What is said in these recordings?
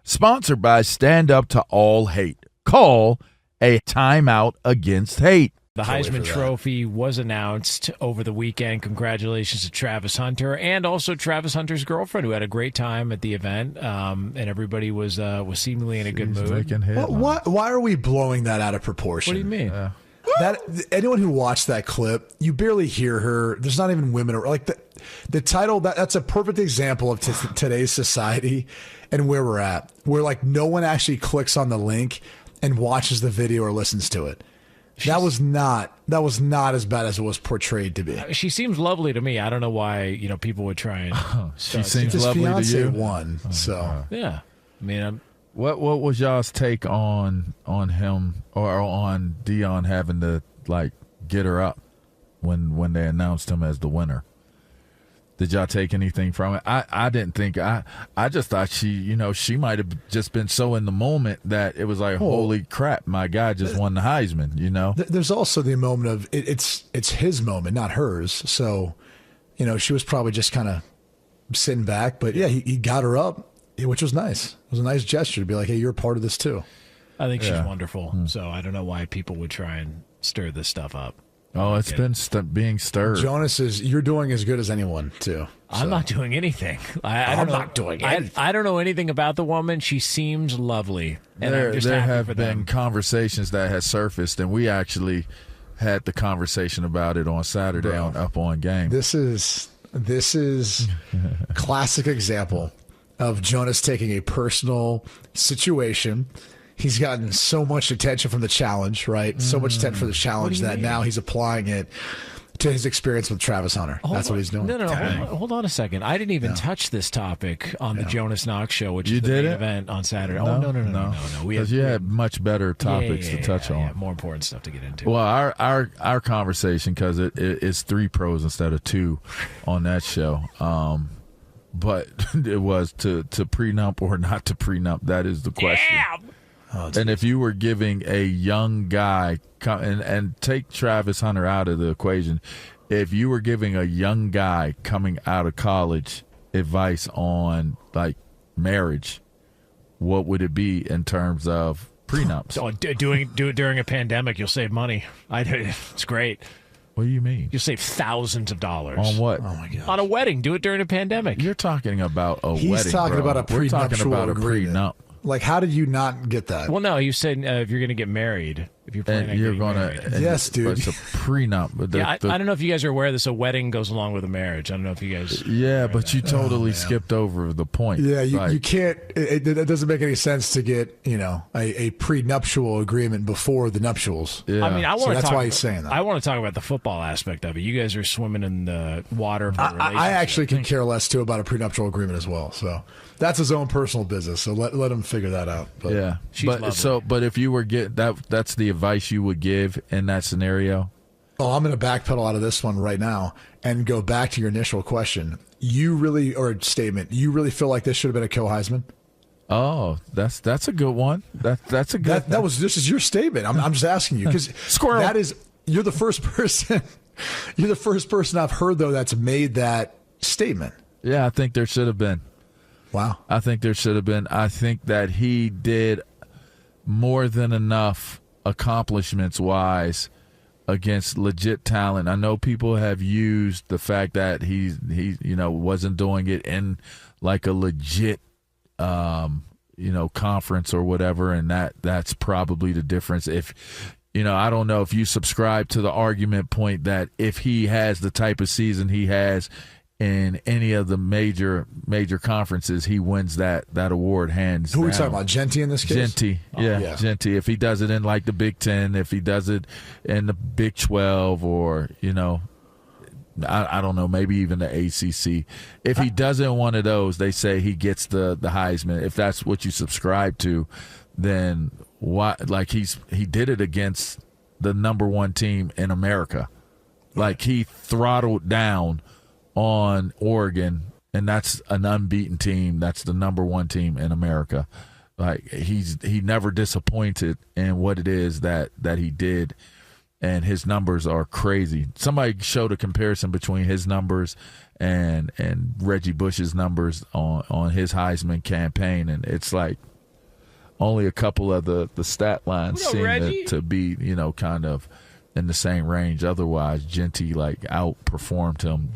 Sponsored by Stand Up to All Hate. Call a timeout against hate. The Heisman Trophy was announced over the weekend. Congratulations to Travis Hunter and also Travis Hunter's girlfriend, who had a great time at the event, and everybody was seemingly in a good mood. Why are we blowing that out of proportion? What do you mean? That anyone who watched that clip, you barely hear her. There's not even women. Like the title, that's a perfect example of today's society and where we're at, where like no one actually clicks on the link and watches the video or listens to it. That was not as bad as it was portrayed to be. She seems lovely to me. I don't know why people would try and. She seems lovely to you. Won, so yeah. I mean, what was y'all's take on him or on Dion having to like get her up when they announced him as the winner? Did y'all take anything from it? I didn't think. I just thought she might have just been so in the moment that it was like, holy crap, my guy just won the Heisman, There's also the moment of it's his moment, not hers. So, she was probably just kind of sitting back. But yeah, he got her up, which was nice. It was a nice gesture to be like, hey, you're a part of this too. I think she's wonderful. So I don't know why people would try and stir this stuff up. Oh, it's been being stirred. Jonas, you're doing as good as anyone, too. So. I'm not doing anything. I'm not doing anything. I don't know anything about the woman. She seems lovely. And there have been conversations that have surfaced, and we actually had the conversation about it on Saturday on Up On Game. This is classic example of Jonas taking a personal situation. He's gotten so much attention from the challenge, right? So much attention for the challenge that now he's applying it to his experience with Travis Hunter. That's what he's doing. No. Hold on a second. I didn't even touch this topic on the Jonas Knox show, which is the main event on Saturday. No. Because you had much better topics to touch on. Yeah, more important stuff to get into. Well, our conversation, because it's 3 pros instead of 2 on that show. But it was to prenup or not to prenup. That is the question. Yeah. And if you were giving a young guy, and take Travis Hunter out of the equation, if you were giving a young guy coming out of college advice on like marriage, what would it be in terms of prenups? Do it during a pandemic. You'll save money. It's great. What do you mean? You'll save thousands of dollars. On what? Oh my God. On a wedding. Do it during a pandemic. You're talking about a wedding. He's talking about a prenuptial We're talking about a agreement. prenup. Like, how did you not get that? Well, no, you said if you're going to get married, if you're planning on getting married. Yes, dude. But it's a prenup. But I don't know if you guys are aware of this. A wedding goes along with a marriage. I don't know if you guys. Yeah, but you totally skipped over the point. Yeah, you can't. It doesn't make any sense to get a prenuptial agreement before the nuptials. Yeah. I mean, that's why he's saying that. I want to talk about the football aspect of it. You guys are swimming in the water. I actually could care less too about a prenuptial agreement as well. So that's his own personal business. So let him figure that out. But. Yeah, but if you were that's the advice you would give in that scenario. Oh, I'm going to backpedal out of this one right now and go back to your initial question. You really feel like this should have been a Co-Heisman? Oh, that's a good one. That's a good. This is your statement. I'm just asking you because Squirrel. You're the first person. You're the first person I've heard though that's made that statement. Yeah, I think there should have been. Wow. I think there should have been. I think that he did more than enough accomplishments-wise against legit talent. I know people have used the fact that he wasn't doing it in like a legit conference or whatever, and that's probably the difference. If I don't know if you subscribe to the argument point that if he has the type of season he has in any of the major conferences, he wins that award hands down. Who are we talking about? Jeanty in this case? Jeanty, yeah. Jeanty. If he does it in like the Big Ten, if he does it in the Big 12, or I don't know, maybe even the ACC. If he doesn't one of those, they say he gets the Heisman. If that's what you subscribe to, then why? Like he did it against the number 1 team in America. Like he throttled down on Oregon, and that's an unbeaten team. That's the number 1 team in America. Like he never disappointed in what it is that he did, and his numbers are crazy. Somebody showed a comparison between his numbers and Reggie Bush's numbers on his Heisman campaign, and it's like only a couple of the stat lines What up, seem to be, kind of in the same range. Otherwise, Jeanty outperformed him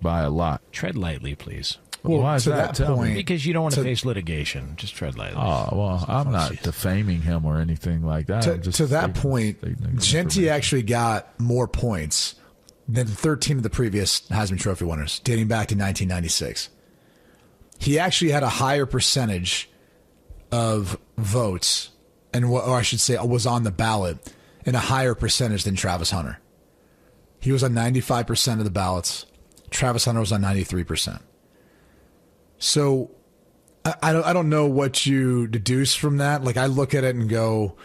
by a lot. Tread lightly, please. Well, why is to that? that point, Because you don't want to face litigation. Just tread lightly. Oh, well, I'm not defaming him or anything like that. To that point, Jeanty actually got more points than 13 of the previous Heisman Trophy winners, dating back to 1996. He actually had a higher percentage of votes, or I should say, was on the ballot in a higher percentage than Travis Hunter. He was on 95% of the ballots. Travis Hunter was on 93%. So I don't know what you deduce from that. Like, I look at it and go,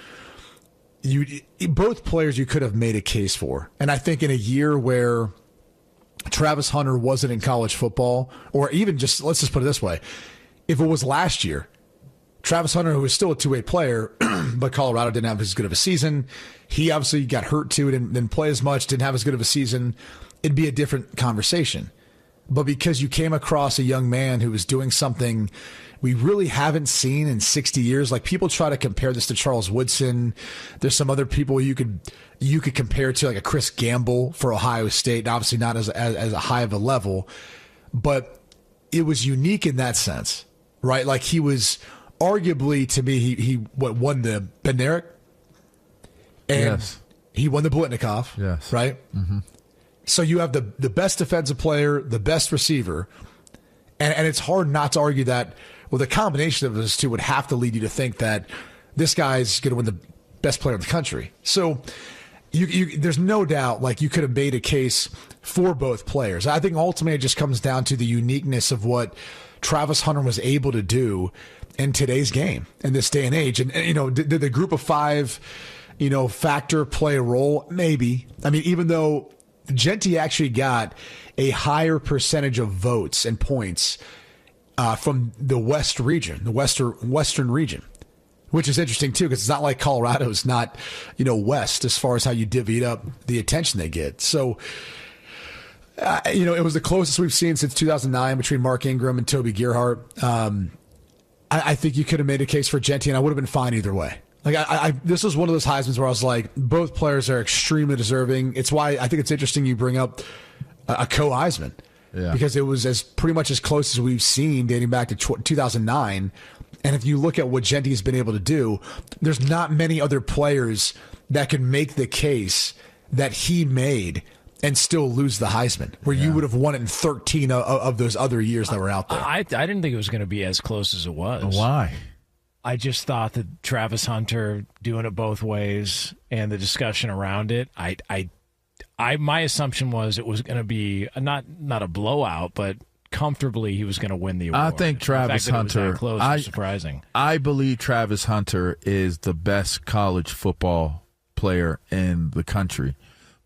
both players you could have made a case for. And I think in a year where Travis Hunter wasn't in college football, or even just, let's just put it this way, if it was last year, Travis Hunter, who was still a two-way player, but Colorado didn't have as good of a season. He obviously got hurt too, didn't play as much, didn't have as good of a season. It'd be a different conversation. But because you came across a young man who was doing something we really haven't seen in 60 years, like people try to compare this to Charles Woodson. There's some other people you could compare to, like a Chris Gamble for Ohio State, obviously not as a high of a level, but it was unique in that sense, right? Like, he was arguably, to me, he won the Bednarik, and yes, he won the Blitnikoff, yes, right? Mm-hmm. So you have the best defensive player, the best receiver, and it's hard not to argue that, well, the combination of those two would have to lead you to think that this guy's going to win the best player in the country. So there's no doubt, like, you could have made a case for both players. I think ultimately it just comes down to the uniqueness of what Travis Hunter was able to do in today's game, in this day and age. And did the group of five, factor play a role? Maybe. I mean, even though Jeanty actually got a higher percentage of votes and points from the West region, the Western region, which is interesting too, because it's not like Colorado's not, West as far as how you divvied up the attention they get. So, it was the closest we've seen since 2009 between Mark Ingram and Toby Gerhart. I think you could have made a case for Jeanty, and I would have been fine either way. Like, this was one of those Heismans where I was like, both players are extremely deserving. It's why I think it's interesting you bring up a Co-Heisman, because it was as pretty much as close as we've seen dating back to 2009. And if you look at what Jeanty's been able to do, there's not many other players that can make the case that he made and still lose the Heisman, where you would have won it in 13 of those other years that were out there. I didn't think it was going to be as close as it was. Why? I just thought that Travis Hunter doing it both ways and the discussion around it, my assumption was it was going to be not a blowout, but comfortably he was going to win the award. I think Travis Hunter, was surprising. I believe Travis Hunter is the best college football player in the country.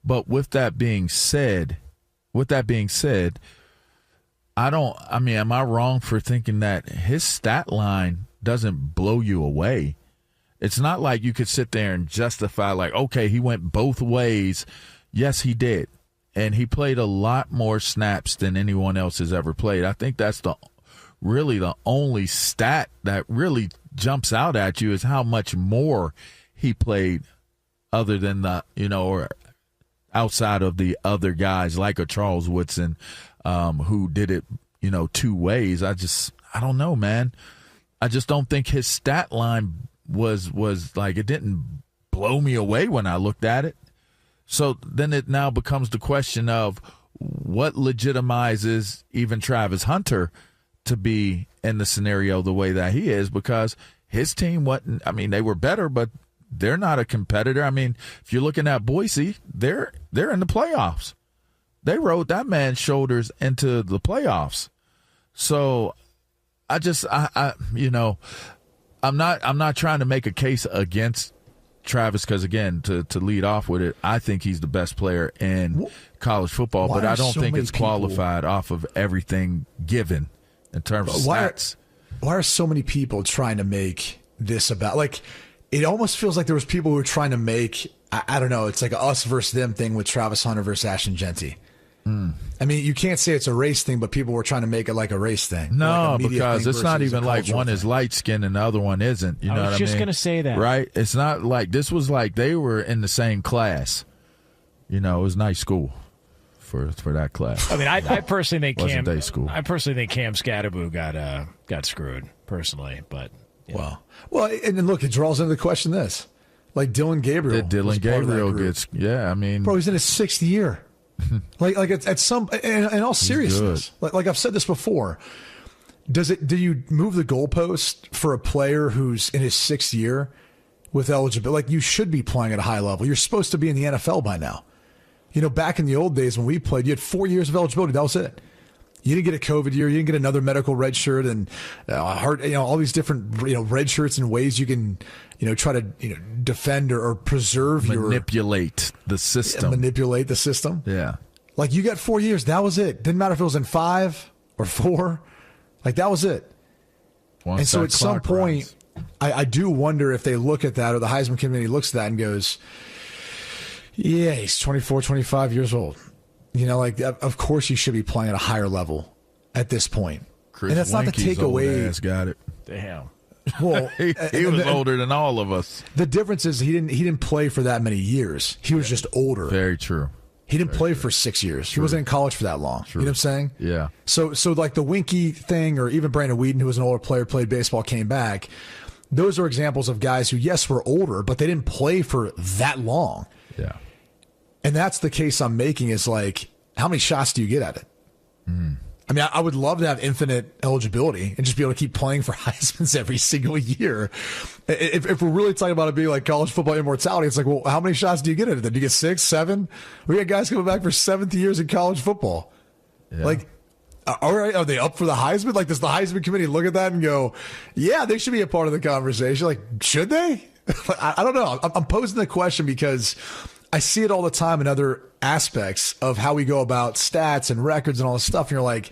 But with that being said, am I wrong for thinking that his stat line doesn't blow you away? It's not like you could sit there and justify, like, okay, he went both ways. Yes, he did. And he played a lot more snaps than anyone else has ever played. I think that's really the only stat that really jumps out at you, is how much more he played other than or outside of the other guys like a Charles Woodson, who did it, two ways. I don't know, man. I just don't think his stat line was like, it didn't blow me away when I looked at it. So then it now becomes the question of what legitimizes even Travis Hunter to be in the scenario the way that he is, because his team wasn't, they were better, but they're not a competitor. If you're looking at Boise, they're in the playoffs. They rode that man's shoulders into the playoffs. So I'm not trying to make a case against Travis, because, again, to lead off with it, I think he's the best player in college football, but I don't think it's qualified off of everything given in terms of stats. Why are so many people trying to make this about, like, it almost feels like there was people who were trying to make, I don't know, it's like a us versus them thing with Travis Hunter versus Ashton Jeanty. I mean, you can't say it's a race thing, but people were trying to make it like a race thing. No, like because it's not even like one is is light skinned and the other one isn't. You know what I mean? I was just going to say that. Right? It's not like this was like they were in the same class. You know, it was nice school for that class. I mean, I personally think Wasn't day school. I personally think Cam Scatterbo got screwed personally, but well, and then look, it draws into the question this. Like Dylan Gabriel. Did Dylan Gabriel gets I mean, bro, he's in his 6th year. like at some in all seriousness, like I've said this before, do you move the goalpost for a player who's in his 6th year with eligibility? Like, you should be playing at a high level. You're supposed to be in the NFL by now. You know, back in the old days when we played, you had 4 years of eligibility. That was it. You didn't get a COVID year. You didn't get another medical red shirt and all these different red shirts and ways you can try to defend or preserve manipulate the system. Manipulate the system. Yeah. Like, you got 4 years. That was it. Didn't matter if it was in 5 or 4. Like, that was it. And so at some point, I do wonder if they look at that, or the Heisman committee looks at that and goes, yeah, he's 24, 25 years old. Like, of course you should be playing at a higher level at this point. Chris and that's not to take away. Got it. damn. Well, he was older than all of us. The difference is he didn't play for that many years. He was just older. Very true. He didn't play for 6 years. He wasn't in college for that long. You know what I'm saying? Yeah. So like the Winky thing, or even Brandon Whedon, who was an older player, played baseball, came back. Those are examples of guys who, yes, were older, but they didn't play for that long. Yeah. And that's the case I'm making, is like, how many shots do you get at it? I mean, I would love to have infinite eligibility and just be able to keep playing for Heisman's every single year. If we're really talking about it being like college football immortality, it's like, well, how many shots do you get at it? Do you get 6, 7? We got guys coming back for 7th years in college football. Yeah. Like, all right, are they up for the Heisman? Like, does the Heisman committee look at that and go, yeah, they should be a part of the conversation? Like, should they? I don't know. I'm posing the question because I see it all the time in other aspects of how we go about stats and records and all this stuff. And you're like,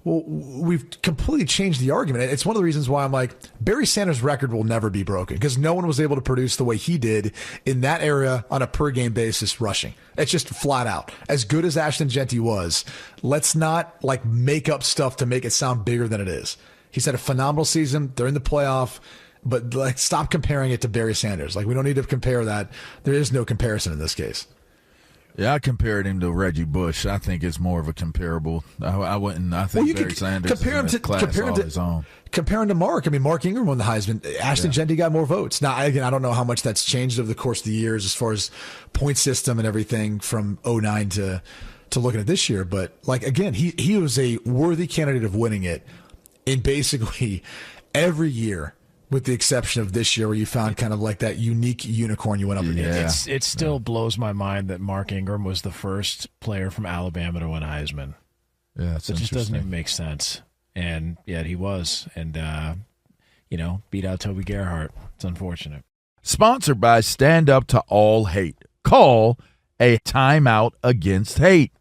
well, we've completely changed the argument. It's one of the reasons why I'm like, Barry Sanders' record will never be broken, because no one was able to produce the way he did in that era on a per game basis rushing. It's just flat out. As good as Ashton Jeanty was, let's not like make up stuff to make it sound bigger than it is. He's had a phenomenal season. They're in the playoff. But like, stop comparing it to Barry Sanders. Like, we don't need to compare that. There is no comparison in this case. Yeah, I compared him to Reggie Bush. I think it's more of a comparable. I wouldn't. I think Barry Sanders compare him to his own. Compare him to Mark. I mean, Mark Ingram won the Heisman. Ashton Jeanty got more votes. Now, again, I don't know how much that's changed over the course of the years as far as point system and everything from 2009 to looking at this year. But like, again, he was a worthy candidate of winning it in basically every year, with the exception of this year, where you found kind of like that unique unicorn you went up against. It still blows my mind that Mark Ingram was the first player from Alabama to win Heisman. Yeah, it just doesn't even make sense. And yet he was, and beat out Toby Gerhart. It's unfortunate. Sponsored by Stand Up to All Hate. Call a timeout against hate.